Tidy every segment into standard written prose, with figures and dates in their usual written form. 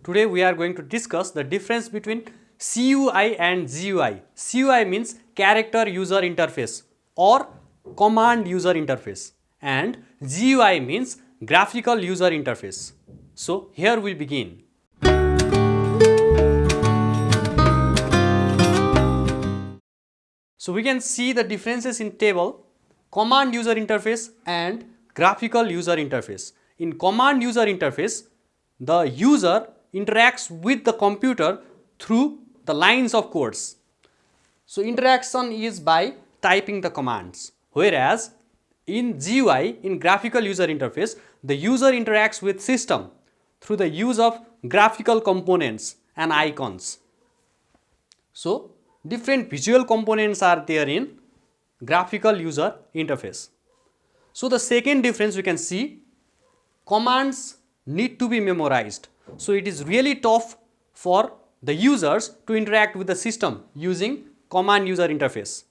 Today we are going to discuss the difference between CUI and GUI. CUI means character user interface or command user interface, and GUI means graphical user interface. So here we begin. So we can see the differences in table: command user interface and graphical user interface. In command user interface, the user interacts with the computer through the lines of codes. So interaction is by typing the commands. Whereas in GUI, in graphical user interface, the user interacts with system through the use of graphical components and icons. So different visual components are there in graphical user interface. So the second difference we can see, commands need to be memorized. So it is really tough for the users to interact with the system using command user interface.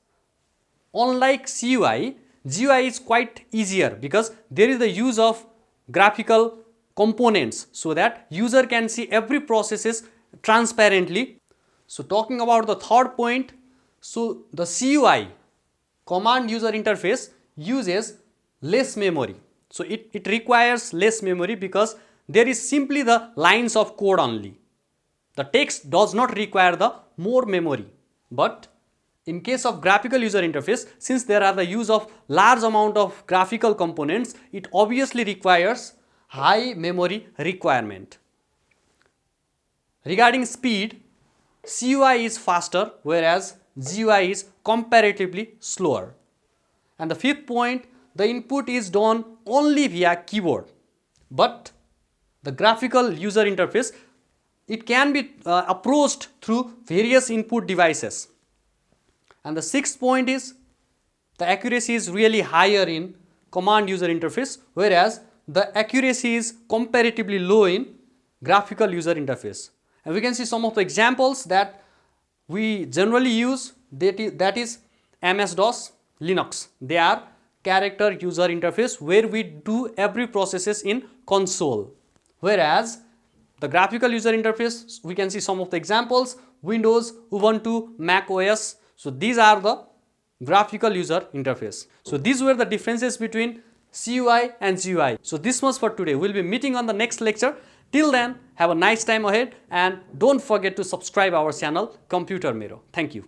Unlike CUI, GUI is quite easier because there is the use of graphical components so that user can see every processes transparently. So talking about the third point, so the CUI, command user interface, uses less memory. So it requires less memory because there is simply the lines of code only. The text does not require the more memory. But in case of graphical user interface, since there are the use of large amount of graphical components, it obviously requires high memory requirement. Regarding speed, CUI is faster whereas GUI is comparatively slower. And the fifth point, the input is done only via keyboard. But the graphical user interface, it can be approached through various input devices. And the sixth point is, the accuracy is really higher in command user interface, whereas the accuracy is comparatively low in graphical user interface. And we can see some of the examples that we generally use, that is MS-DOS, Linux. They are character user interface where we do every processes in console. Whereas the graphical user interface, we can see some of the examples: Windows, Ubuntu, Mac OS. So these are the graphical user interface. So these were the differences between CUI and GUI. So this was for today. We'll be meeting on the next lecture. Till then, have a nice time ahead and don't forget to subscribe our channel Computer Mero. Thank you.